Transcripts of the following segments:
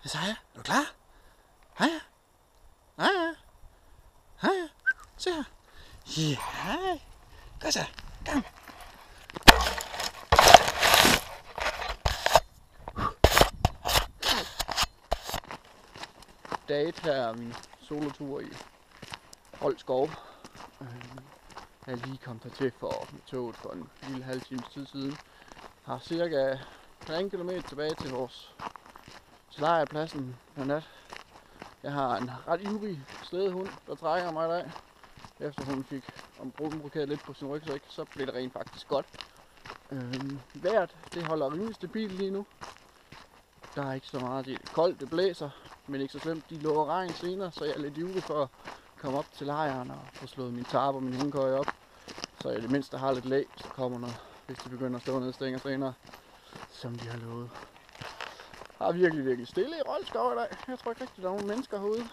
Så er du klar? Hej. Hej. Hej. Se her. Ja. Kom så. Kom. Dag her er min solotur i Rold Skov. Jeg er lige kommet hertil med toget for en lille halv times tid siden. Har cirka 1,5 kilometer tilbage til vores lejrpladsen på nat. Jeg har en ret ivrig slædehund, der trækker mig i dag. Efter hun fik ombrokeret lidt på sin rygsæk, så blev det rent faktisk godt. Vejret, det holder rimelig stabilt lige nu. Der er ikke så meget, det er koldt, det blæser, men ikke så slemt. De lover regn senere, så jeg er lidt ivrig for at komme op til lejren og få slået min tarp og min hængekøje op. Så jeg det mindste har lidt læ, så kommer noget, hvis de begynder at stå ned stænger senere, som de har lovet. Der er virkelig stille i Rold Skov i dag. Jeg tror ikke rigtig, der er nogen mennesker herude.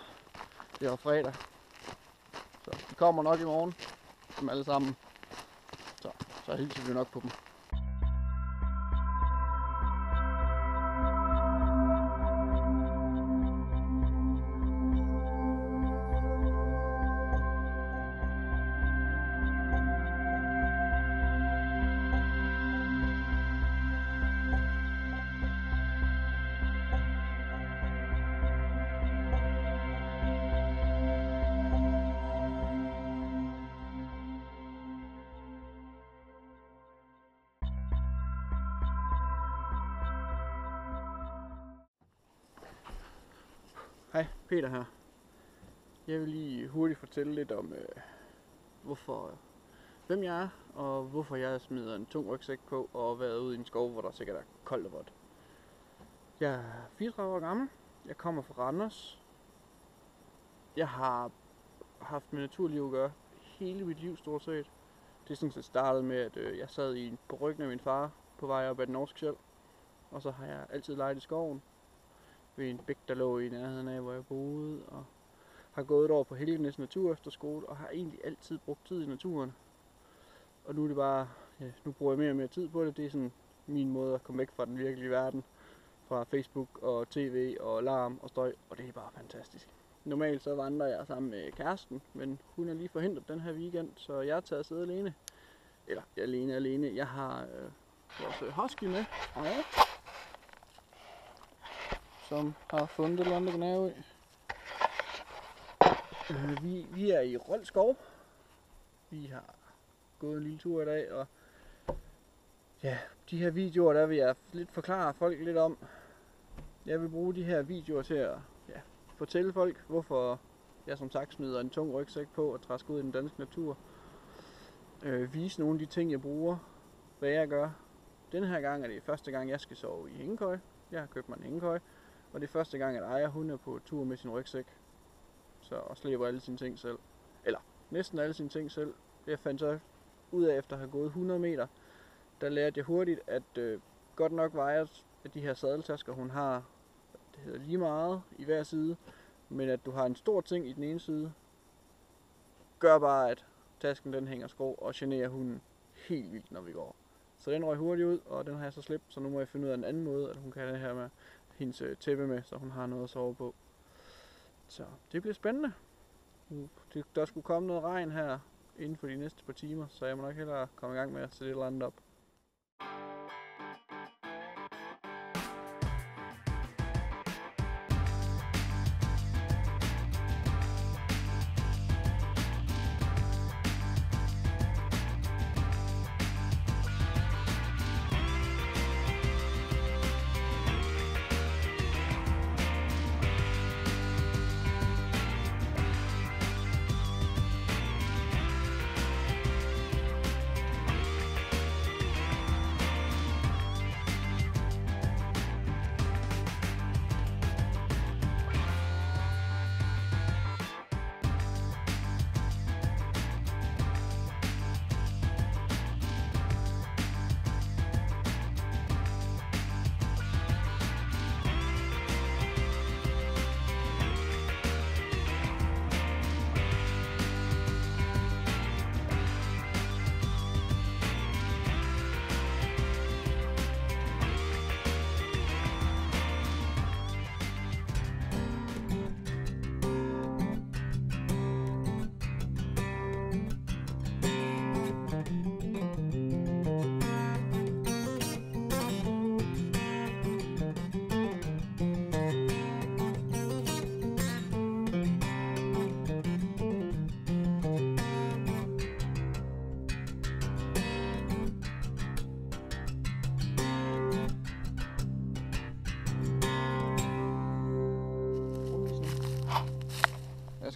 Det er fredag. Så de kommer nok i morgen, dem alle sammen. Så hilser vi nok på dem. Hej, Peter her. Jeg vil lige hurtigt fortælle lidt om, hvem jeg er, og hvorfor jeg smider en tung rygsæk på og været ude i en skov, hvor der sikkert er koldt og vådt. Jeg er 34 år gammel. Jeg kommer fra Randers. Jeg har haft med naturliv at gøre hele mit liv stort set. Det er sådan set startet med, at jeg sad på ryggen af min far på vej op ad den norske sjæl. Og så har jeg altid leget i skoven ved en bæk, der lå i nærheden af, hvor jeg boede, og har gået et år på Helgenæs Naturefterskole, og har egentlig altid brugt tid i naturen. Og nu er det bare, nu bruger jeg mere og mere tid på det. Det er sådan min måde at komme væk fra den virkelige verden, fra Facebook og tv og larm og støj, og det er bare fantastisk. Normalt så vandrer jeg sammen med kæresten, men hun er lige forhindret den her weekend, så jeg er taget afsted alene. Eller alene. Jeg har vores husky med, som har fundet et eller andet gnave i. Vi er i Rold Skov. Vi har gået en lille tur i dag, og ja, de her videoer, der vil jeg lidt forklare folk lidt om. Jeg vil bruge de her videoer til at fortælle folk, hvorfor jeg som sagt smider en tung rygsæk på og træsker ud i den danske natur. Vise nogle af de ting, jeg bruger, hvad jeg gør. Denne her gang er det første gang, jeg skal sove i hængekøje. Jeg har købt mig en hængekøje. Og det er første gang, at Aya, hun er på tur med sin rygsæk. Og slæber alle sine ting selv. Eller næsten alle sine ting selv. Jeg fandt så ud af, efter at have gået 100 meter, der lærte jeg hurtigt, at godt nok vejer at de her sadeltasker, hun har, det hedder lige meget i hver side, men at du har en stor ting i den ene side, gør bare, at tasken den hænger skrå og generer hunden helt vildt, når vi går. Så den røg hurtigt ud, og den har jeg så slæbt, så nu må jeg finde ud af en anden måde, at hun kan have det her med hendes tæppe med, så hun har noget at sove på. Så det bliver spændende. Der skulle komme noget regn her inden for de næste par timer, så jeg må nok hellere komme i gang med at sætte et eller andet op.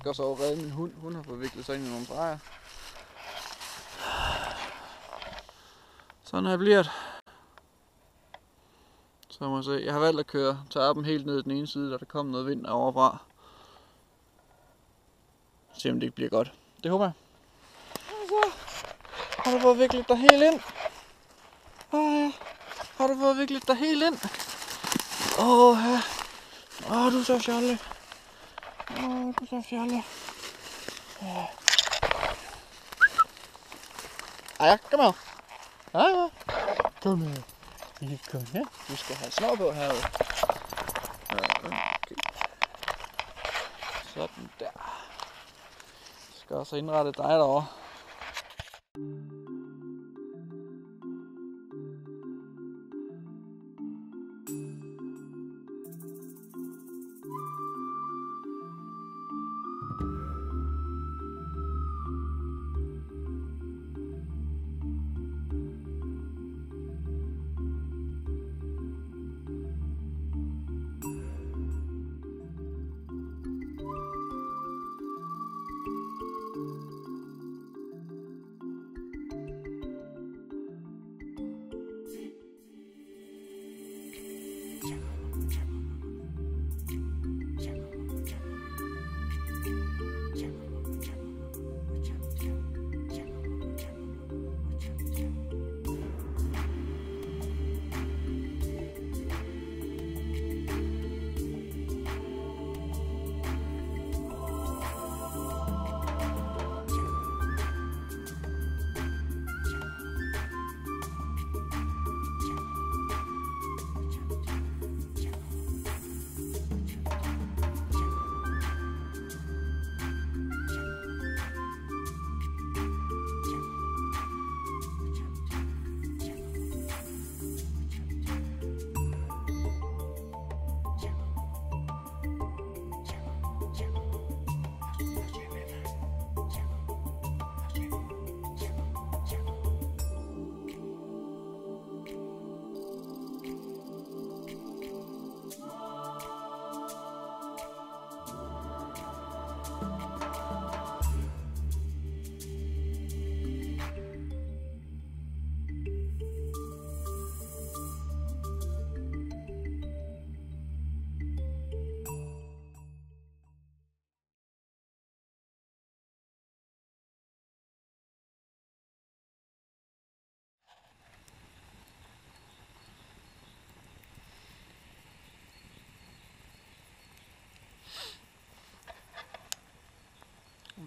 skal også over redde min hund. Hun har fået viklet sig ind i nogle træer. Sådan her bliver det. Så må jeg se. Jeg har valgt at køre tarpen helt ned den ene side, da der kom noget vind overfra. Se om det ikke bliver godt. Det håber jeg. Så har du fået viklet dig helt ind. Har du fået viklet dig helt ind? Du er så fjollet. Du er så fjollet. Ej, kom her. Ej, kom her. Kom her. Du skal have snor på herude. Okay. Sådan der. Jeg skal også indrette dig derovre.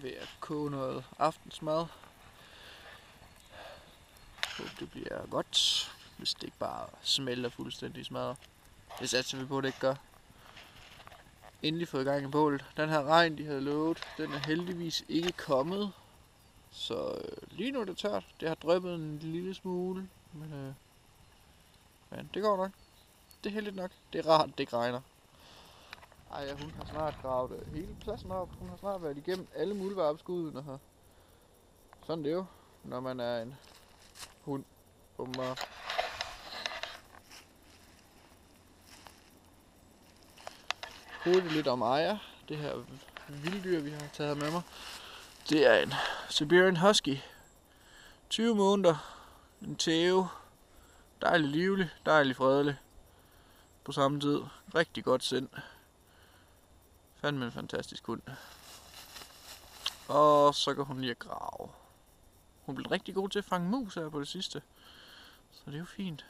Ved at koge noget aftensmad. Håber det bliver godt, hvis det ikke bare smelter fuldstændig i smadret. Det satser vi på, det ikke gør. Endelig fået i gang i bålet. Den her regn, de havde lovet, den er heldigvis ikke kommet. Så lige nu er det tørt. Det har dryppet en lille smule, men det går nok. Det er heldigt nok. Det er rart, det ikke regner. Ej, hun har snart gravet hele pladsen op. Hun har snart været igennem alle muldvarpeskuddene her. Sådan det er jo, når man er en hund. Hurtigt lidt om Aya. Det her vilddyr, vi har taget med mig. Det er en Siberian Husky. 20 måneder. En tæve. Dejlig livlig, dejlig fredelig. På samme tid. Rigtig godt sind. Fandme en fantastisk hund. Og så går hun lige at grave. Hun blev rigtig god til at fange mus her på det sidste. Så det er jo fint.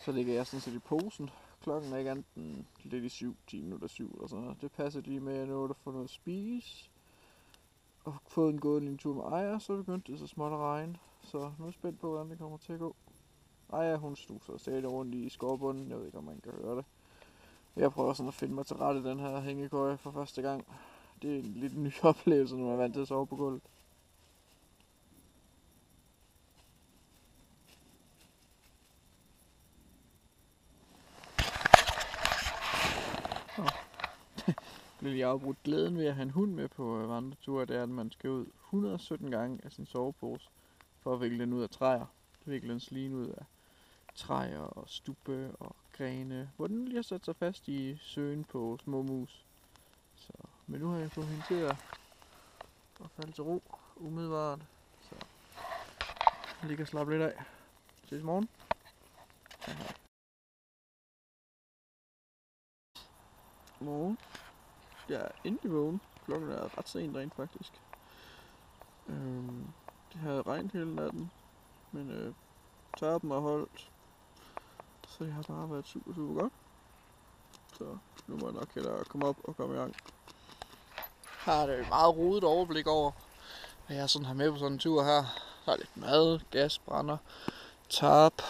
Så ligger jeg sådan set i posen. Klokken er ikke andet end lidt i 7, 10 minutter 7 eller sådan noget. Det passer lige med, at jeg nåede at få noget at spise. Og fået en god lille tur med Aya, så begyndte det så småt at regne. Så nu er jeg spændt på, hvordan det kommer til at gå. Aya, hun stuser stadig rundt i skovbunden. Jeg ved ikke, om man kan høre det. Jeg prøver sådan at finde mig til rette den her hængekøje for første gang. Det er en lidt ny oplevelse, når man er vant til at sove på gulvet. blev lige afbrudt. Glæden ved at have en hund med på vandretur, det er, at man skal ud 117 gange af sin sovepose for at vikle den ud af træer. Vikle den slige ud af træer og stubbe og grene, hvor den lige har sat sig fast i søen på små mus. Så, men nu har jeg fået hende til at falde til ro umiddelbart. Så jeg ligger og slappe lidt af. Ses i morgen. Morgen. Jeg er endelig vågen. Klokken er ret sent rent faktisk. Det havde regnet hele natten, men tørpen har holdt. Så det har bare været super godt. Så nu må jeg nok hellere komme op og komme i gang. Her er det et meget rodet overblik over, hvad jeg sådan har med på sådan en tur her. Der er lidt mad, gasbrænder, tarp,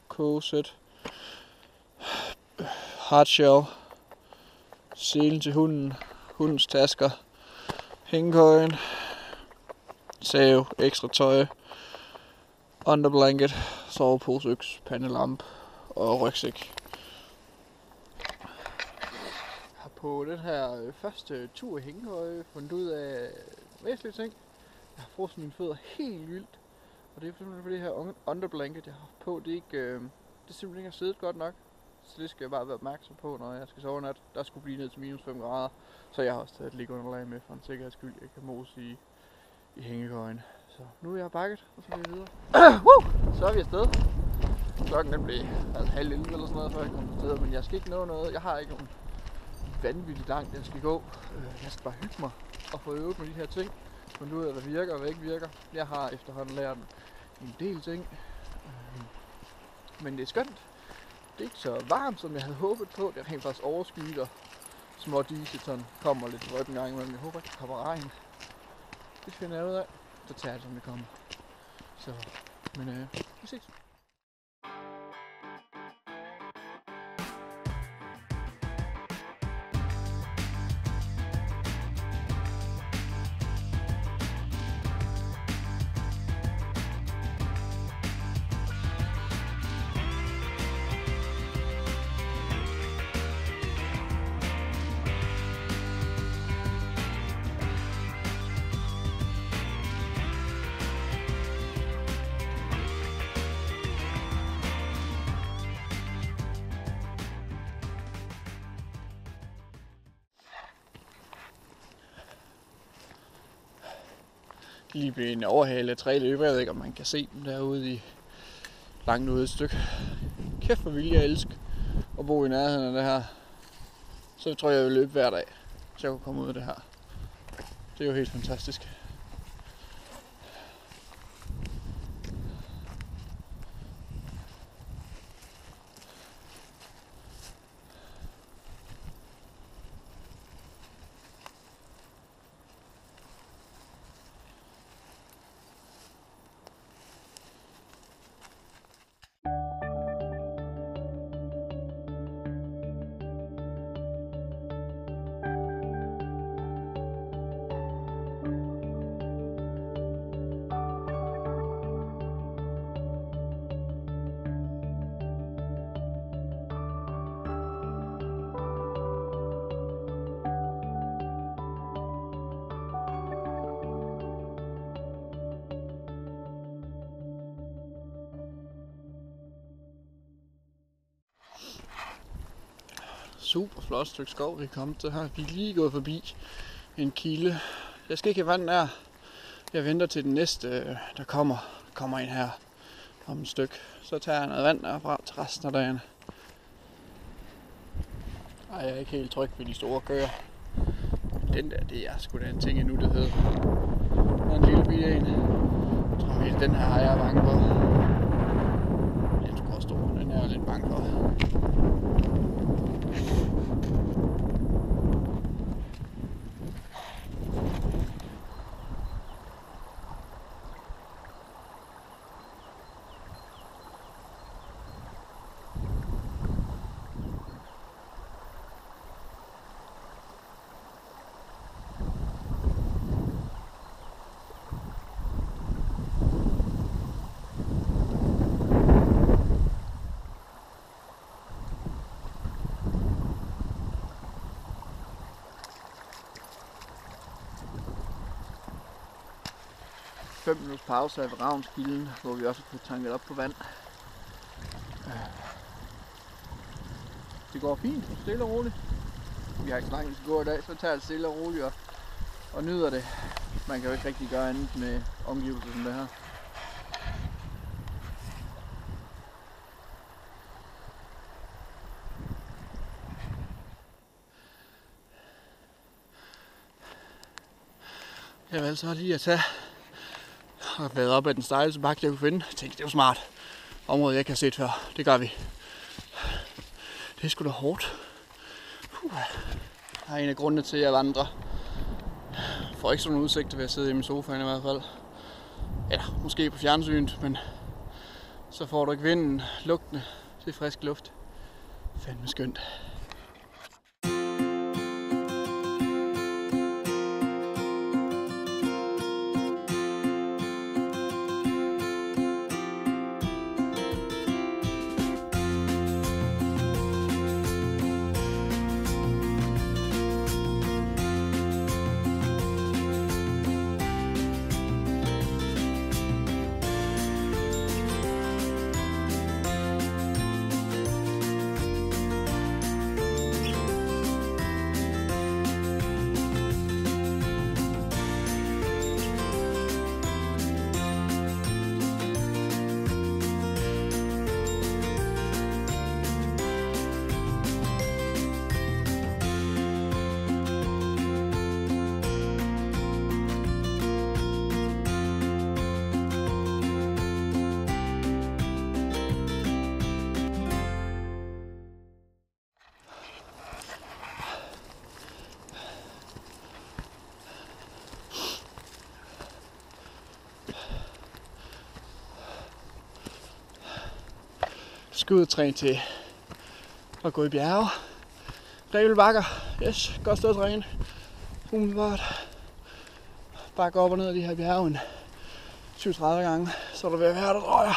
kogesæt, hardshell, selen til hunden, hundens tasker, hængekøjen, sav, ekstra tøj, underblanket, sovepose, øks, pandelamp og rygsæk. Jeg har på den her første tur i hængekøje fundet ud af væsentlige ting. Jeg har frosset mine fødder helt vildt, og det er simpelthen fordi det her underblanket jeg har på, det simpelthen ikke har siddet godt nok. Så det skal jeg bare være opmærksom på, når jeg skal sove nat. Der skulle blive ned til minus 5 grader, så jeg har også taget et liggeunderlag med for en sikkerheds skyld. Jeg kan mose i hængekøjen. Så nu er jeg bakket, og så bliver jeg videre. Så er vi afsted. Klokken den blev 10:30 eller sådan noget, før jeg kom afsted, men jeg skal ikke nå noget. Jeg har ikke nogen vanvittigt langt, jeg skal gå. Jeg skal bare hygge mig og få øvet med de her ting. Finde ud af, hvad virker og hvad ikke virker. Jeg har efterhånden lært en del ting. Men det er skønt. Det er ikke så varmt, som jeg havde håbet på. Det er rent faktisk overskyet, og små dise sådan kommer lidt rødt en gang imellem. Jeg håber ikke, der kommer regn. Det finder jeg ud af. Så tager jeg det, som det kommer. Så, men vi ses. Lige blevet en overhale af 3 løber. Jeg ved ikke, om man kan se dem derude i langt ude et stykke. Kæft hvor vil jeg elske at bo i nærheden af det her. Så tror jeg vil løbe hver dag, så jeg kunne komme ud af det her. Det er jo helt fantastisk. Super flot stykke skov, vi er kommet til her. Vi er lige gået forbi en kilde. Jeg skal ikke have vand der. Jeg venter til den næste, der kommer ind her om et stykke. Så tager jeg noget vand derfra til resten af dagen. Ej, jeg er ikke helt tryg ved de store køer. Den der, det er sgu da en ting endnu, det hedder. Der er en lille bitte en. Jeg tror helt, den her har jeg bange for. Den er sgu stor, den er jeg lidt bange for. 5 minutters pause her ved Ravnskilden, hvor vi også har fået tanket op på vand. Det går fint, stille og roligt. Vi har ikke så langt, vi skal gå i dag, så tager det stille og roligt og nyder det. Man kan jo ikke rigtig gøre andet med omgivelser som det her. Jeg valgte så lige at tage og vade op ad den stejleste bakke, jeg kunne finde. Jeg tænkte, det var smart. Område, jeg ikke har set før. Det gør vi. Det er sgu da hårdt. Det er en af grundene til, at jeg vandrer. Jeg får ikke sådan en udsigt ved at sidde hjemme i sofaen i hvert fald. Eller måske på fjernsynet, men så får du ikke vinden, lugtene til frisk luft. Fandme skønt. Skudtræn til at gå i bjerge. Greve bakker. Yes, godt sted at træne. Umiddelbart. Bakke op og ned af de her bjerge en 20-30 gange. Så er der ved at være der, tror jeg.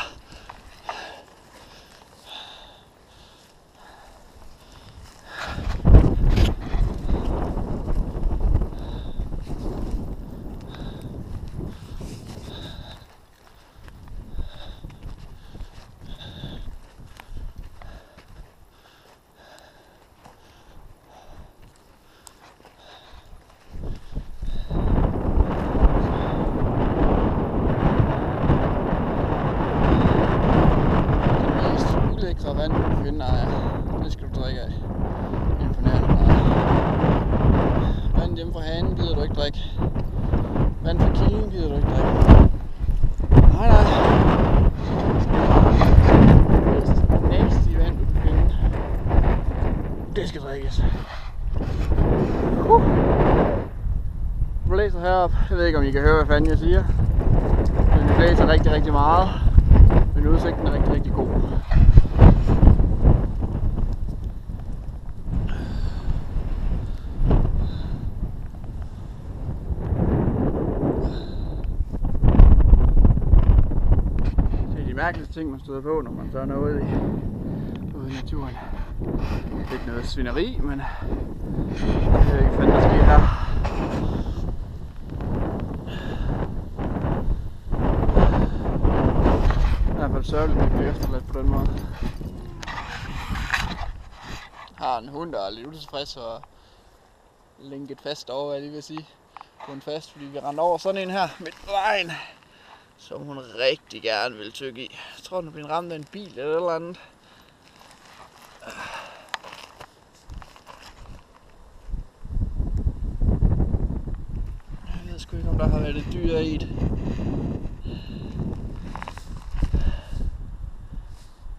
Vand, du kan finde, det skal du drikke af. Imponerende meget. Vand hjemme fra hanen gider du ikke drikke. Vand fra kilden gider du ikke drikke. Nej. Det næste vand, du kan finde, det skal drikkes. Det blæser heroppe. Jeg ved ikke, om I kan høre, hvad fanden jeg siger. Men det blæser rigtig, rigtig meget. Men udsigten er rigtig, rigtig god. Mærkeligste ting, man støder på, når man så er noget ude i naturen. Det er ikke noget svineri, men jeg ved ikke, hvad der sker her. I hvert fald sørgeligt, at det bliver efterladt på den måde. Jeg har en hund, der er lidt utilfreds og lænket fast over, hvad jeg lige vil sige. På en fast, fordi vi rendte over sådan en her midt på vejen, som hun rigtig gerne vil tykke i. Jeg tror, hun er blevet ramt af en bil eller et eller andet. Jeg ved sgu ikke, om der har været et dyr i det.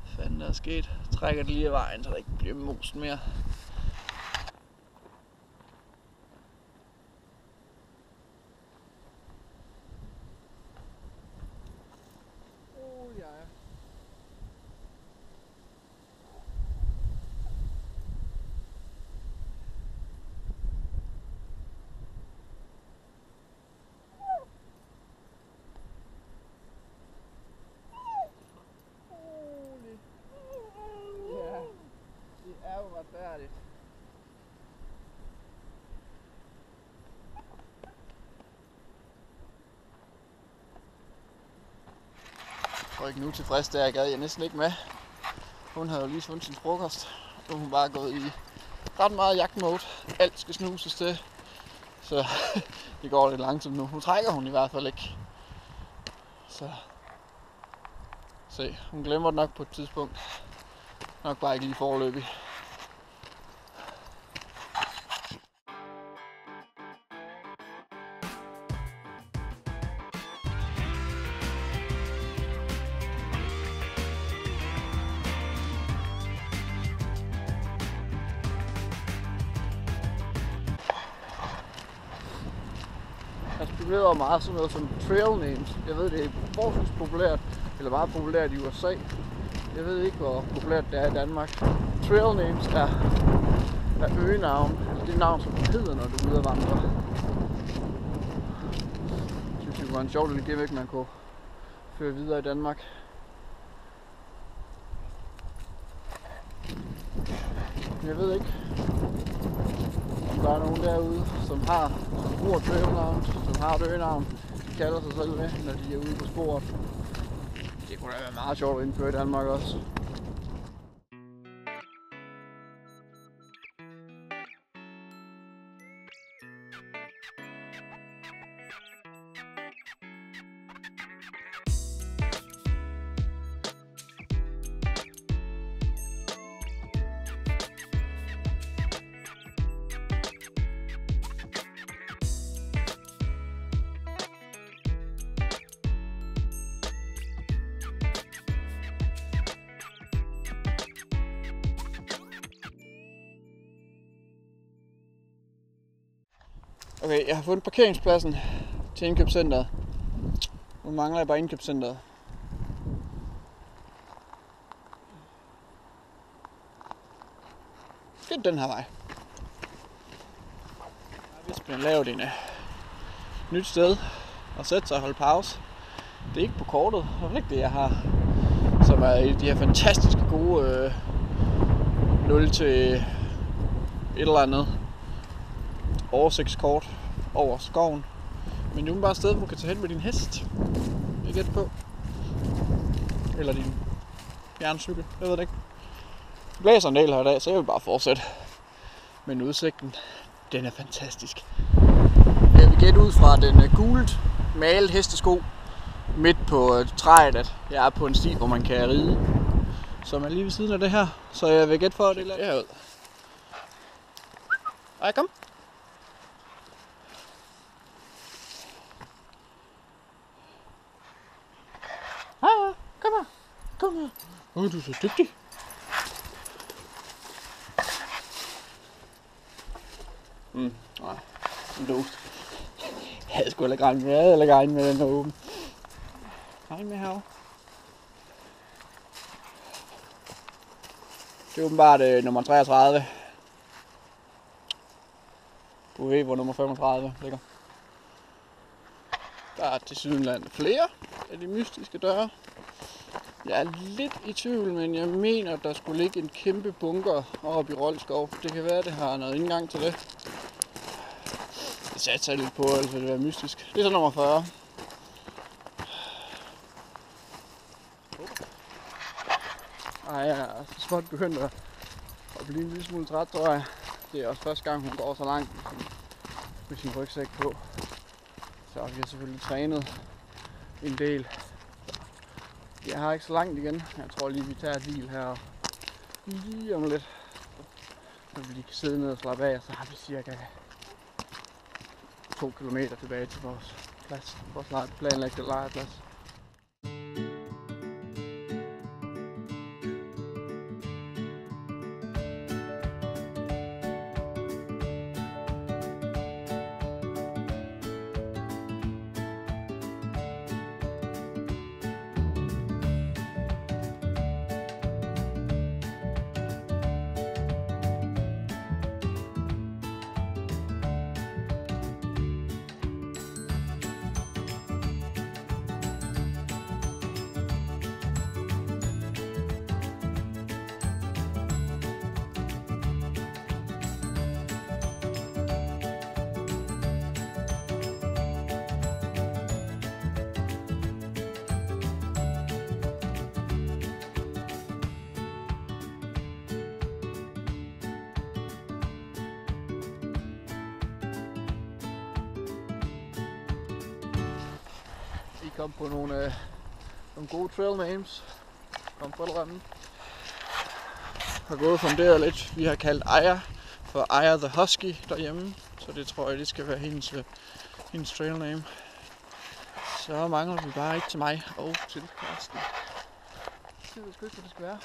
Hvad fanden der er sket? Jeg trækker det lige af vejen, så der ikke bliver most mere. Frøken utilfreds der, gad jeg næsten ikke med. Hun havde jo lige fundet sin frokost. Nu er hun bare gået i ret meget jagtmode. Alt skal snuses til. Så det går lidt langsomt nu. Nu trækker hun i hvert fald ikke. Så se, hun glemmer det nok på et tidspunkt. Nok bare ikke lige foreløbig. Jeg spekulerer meget sådan noget som trail names. Jeg ved, det er forholdsvis populært, eller meget populært i USA. Jeg ved ikke, hvor populært det er i Danmark. Trail names er øgenavn, altså det navn, som du hedder, når du er ude at vandre. Jeg synes, det var en sjov lille gimmick, man kunne føre videre i Danmark. Jeg ved ikke, om der er nogen derude, som bruger trailnavn, som har et øgenavn, de kalder sig selv med, når de er ude på sporet. Det kunne da være meget sjovt at indføre i Danmark også. Okay, jeg har fundet parkeringspladsen til indkøbscenteret. Nu mangler jeg bare indkøbscenteret. Det er den her vej. Jeg har vist blevet lavet et nyt sted at sætte sig og holde pause. Det er ikke på kortet, det er ikke det jeg har. Som er de her fantastiske gode 0 til et eller andet oversigtskort over skoven. Men det er bare et sted, hvor du kan tage hen med din hest. Jeg gætter på. Eller din fjerncykel. Jeg ved det ikke. Det blæser en del her i dag, så jeg vil bare fortsætte. Men udsigten, den er fantastisk. Jeg vil gætte ud fra den gult malet hestesko midt på træet, at jeg er på en sti, hvor man kan ride. Som er lige ved siden af det her. Så jeg vil gætte for, at det er herud. Ej, kom. Kom her. Kom her. Du er så dygtig. Nej, låst. Jeg havde sgu ikke regnet med, med den her åben. Regn med herovre. Det er åbenbart nummer 33. Du ved, hvor nummer 35 ligger. Der er tilsyneladende flere af de mystiske døre. Jeg er lidt i tvivl, men jeg mener, at der skulle ligge en kæmpe bunker oppe i Rold Skov. Det kan være, at det har noget indgang til det. Det satte sig lidt på, altså det er mystisk. Det er så nummer 40. Ej, jeg er så småt begyndt at blive en lille smule træt, tror jeg. Det er også første gang, hun går så langt med sin rygsæk på. Så vi har selvfølgelig trænet en del. Jeg har ikke så langt igen. Jeg tror lige, vi tager et hvil her lige om lidt. Så vi lige kan sidde ned og slappe af, og så har vi cirka 2 kilometer tilbage til vores plads. Vores planlagte legeplads. kom på nogle gode trail names. Kom på et andet. Har gået og funderet lidt. Vi har kaldt Aya for Aya the Husky derhjemme. Så det tror jeg, det skal være hendes trail name. Så mangler vi bare ikke til mig og til Karsten. Det ved sgu ikke, hvad det skal være.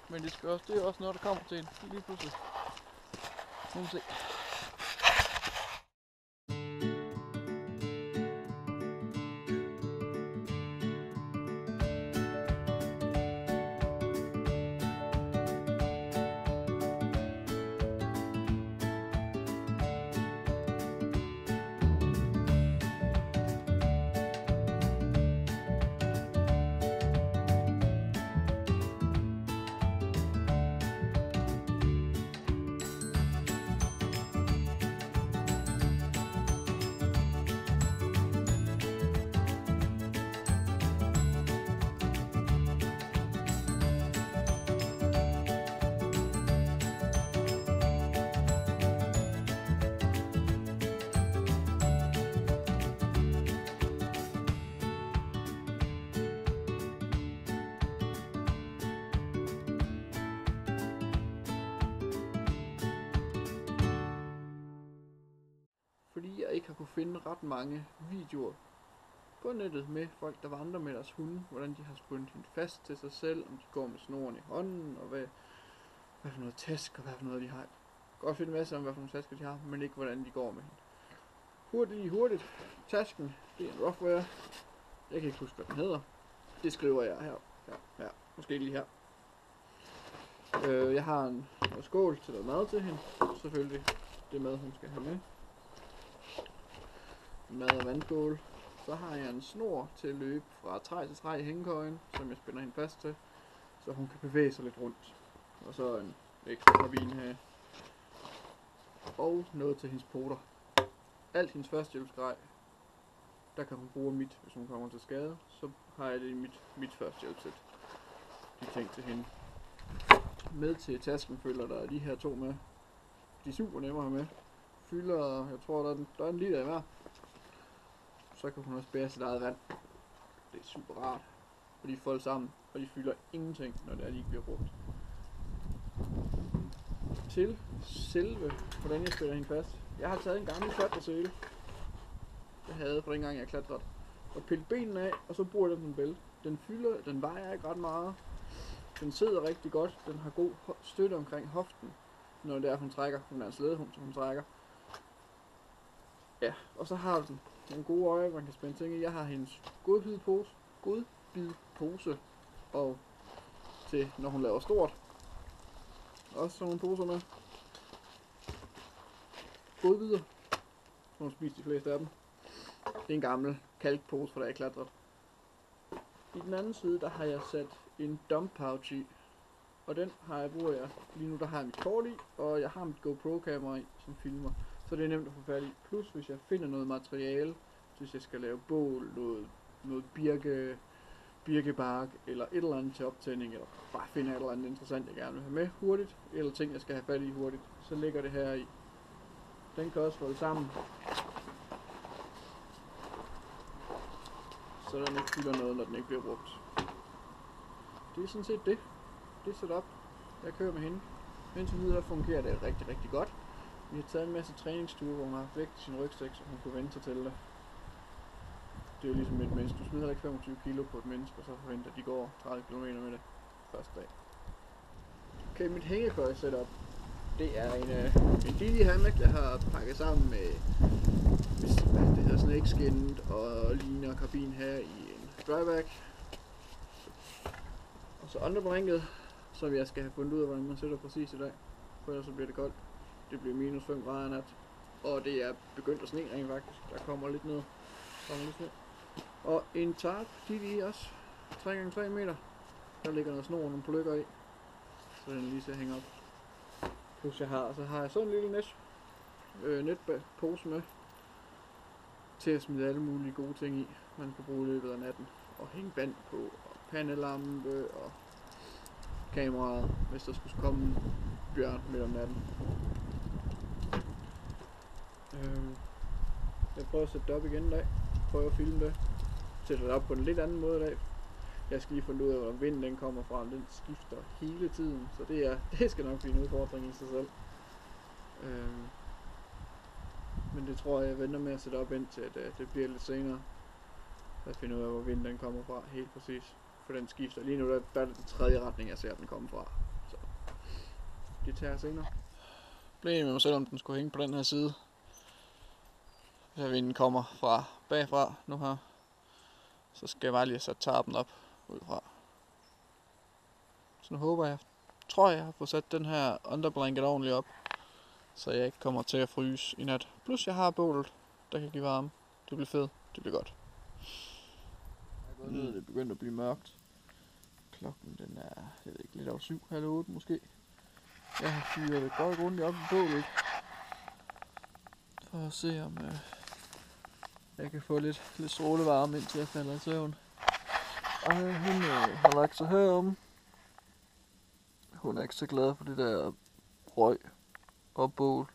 Men det er også noget, der kommer til en lige pludselig. Nu må vi se. Fordi jeg ikke har kunne finde ret mange videoer på nettet med folk, der vandrer med deres hunde, hvordan de har spændt hende fast til sig selv, om de går med snoren i hånden, og hvad for noget task, og hvad for noget de har. Jeg kan godt finde en masse om, hvad for nogle tasker de har, men ikke hvordan de går med hende. Hurtigt. Tasken, det er en Roughwear. Jeg kan ikke huske, hvad den hedder. Det skriver jeg her. Måske lige her. Jeg har en skål til noget mad til hende. Selvfølgelig det mad, hun skal have med. Mad og vandskål. Så har jeg en snor til at løbe fra træ til træ i hængekøjen, som jeg spænder hende fast til, så hun kan bevæge sig lidt rundt. Og så en ekstra karbin her. Og noget til hendes poter. Alt hendes førstehjælpsgrej, der kan hun bruge mit, hvis hun kommer til skade. Så har jeg det i mit førstehjælpssæt. De ting til hende. Med til tasken følger der de her to med. De er super nemme at have med. Fylder, jeg tror der er en liter i hver. Så kan hun også bære sit eget vand. Det er super rart. Og de folder sammen, og de fylder ingenting, når det er, de ikke bliver brugt. Til selve, hvordan jeg spænder hende fast. Jeg har taget en gammel klatresele, jeg havde fra dengang jeg klatrede, og pillet benene af, og så bruger jeg den bælte. Den vejer ikke ret meget. Den sidder rigtig godt. Den har god støtte omkring hoften, når det er, hun trækker. Hun er en slædehund, så hun trækker. Ja, og så har den nogle gode øje, man kan spænde ting i. Jeg har hendes godbidpose, og til når hun laver stort. Også sådan nogle poser med godbider. Hun har spist de fleste af dem. Det er en gammel kalkpose, for da jeg klatrede. I den anden side, der har jeg sat en dump pouch i. Og den bruger jeg lige nu, der har jeg mit kort i, og jeg har mit GoPro kamera i, som filmer. Så det er nemt at få fat i. Plus hvis jeg finder noget materiale, hvis jeg skal lave bål, noget birkebark, eller et eller andet til optænding, eller bare finder et eller andet interessant, jeg gerne vil have med hurtigt, eller ting, jeg skal have fat i hurtigt, så ligger det her i. Den kan også folde sammen, så den ikke fylder noget, når den ikke bliver brugt. Det er sådan set det. Det er setup, jeg kører med hende. Indtil videre fungerer det rigtig, rigtig godt. Vi har taget en masse træningsture, hvor hun har haft vægt i sin rygsæk, så hun kunne vende sig til det. Det er jo ligesom et menneske. Du smider ikke 25 kilo på et menneske, og så forventer at de går 30 km med det første dag. Okay, mit hængekøj setup, det er en billig hammock, jeg har pakket sammen med det hedder snakeskin og line og karbin her i en dryback. Og så underblanket, som jeg skal have fundet ud af, hvordan man sætter præcis i dag. For ellers så bliver det koldt. Det bliver minus 5 grader nat. Og det er begyndt at sne rent faktisk. Der kommer lidt ned. Og en tarp, de er også 3x3 meter. Der ligger noget snor og nogle plykker i. Så den lige skal hænge op. Plus så har jeg sådan en lille netpose med. Til at smide alle mulige gode ting i, man kan bruge i løbet af natten. Og hænge band på, og pandelampe og kameraet, hvis der skulle komme en bjørn midt om natten. Jeg prøver at sætte det op igen i dag. Prøver at filme det. sætter det op på en lidt anden måde i dag. Jeg skal lige finde ud af, hvor vinden den kommer fra, den skifter hele tiden, så det skal nok blive en udfordring i sig selv. Men det tror jeg venter med at sætte op indtil at det bliver lidt senere. Jeg finder ud af, hvor vinden den kommer fra, helt præcis. For den skifter. Lige nu der er det den tredje retning, jeg ser den komme fra. Så det tager jeg senere. Blev enig med mig selv, om den skulle hænge på den her side. Hvis vinden kommer fra bagfra nu her, så skal jeg bare lige sætte tarpen op udefra. Så nu håber jeg har fået sat den her underblanket ordentligt op, så jeg ikke kommer til at fryse i nat. Plus jeg har bålet, der kan give varme. Det bliver fedt, det bliver godt. Jeg er gået ned, det er begyndt at blive mørkt. Klokken den er, jeg ved ikke, lidt over 7, halv 8 måske. Jeg har fyret det godt grundigt op i bålet, for at se om jeg kan få lidt strålevarme, indtil jeg falder i søvn. Og hun har lagt sig herom. Hun er ikke så glad for det der røg og bål,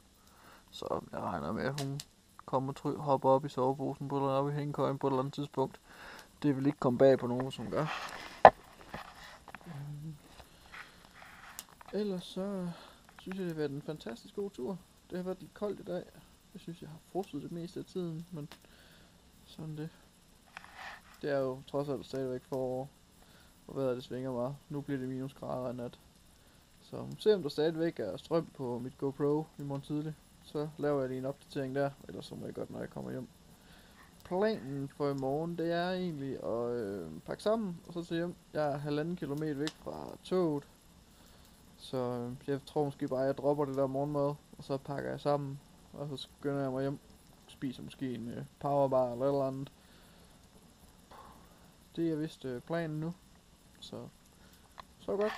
så jeg regner med, at hun kommer hopper op i soveposen på eller op i hængekøjen på et eller andet tidspunkt. Det vil ikke komme bag på nogen, som gør. Ellers så synes jeg, det har været en fantastisk god tur. Det har været lidt koldt i dag. Jeg synes, jeg har frosset det meste af tiden, men sådan det. Det er jo trods alt stadigvæk forår, og vejret det svinger meget. Nu bliver det minusgrader i nat. Så se om der stadigvæk er strøm på mit GoPro i morgen tidlig. Så laver jeg lige en opdatering der, ellers så må jeg godt, når jeg kommer hjem. Planen for i morgen, det er egentlig at pakke sammen og så til hjem. Jeg er 1,5 kilometer væk fra toget. Så jeg tror måske bare, at jeg dropper det der morgenmad, og så pakker jeg sammen. Og så skynder jeg mig hjem. Spiser måske en powerbar eller et eller andet. Det er vist planen nu. Så godt.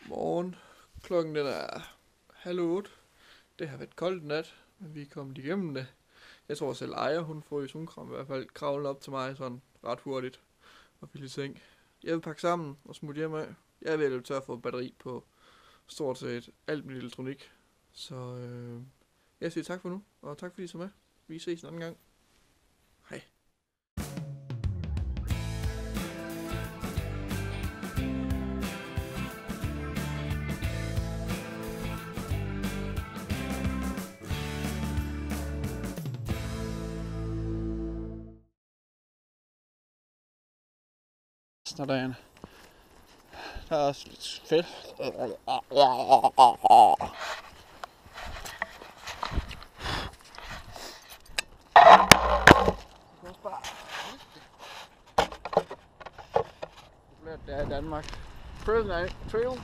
Morgen. Klokken den er 7:30. Det har været koldt nat, men vi er kommet igennem det. Jeg tror selv Aya, hun får i sundkram i hvert fald kravlet op til mig sådan ret hurtigt og ville i seng. Jeg vil pakke sammen og smutte hjem af. Jeg er ved at løbe tør for batteri på stort set alt mit elektronik. Så jeg siger tak for nu, og tak fordi I så med. Vi ses en anden gang. Hej. Dagen. Der er også lidt fedt. Det er i Danmark. Trails.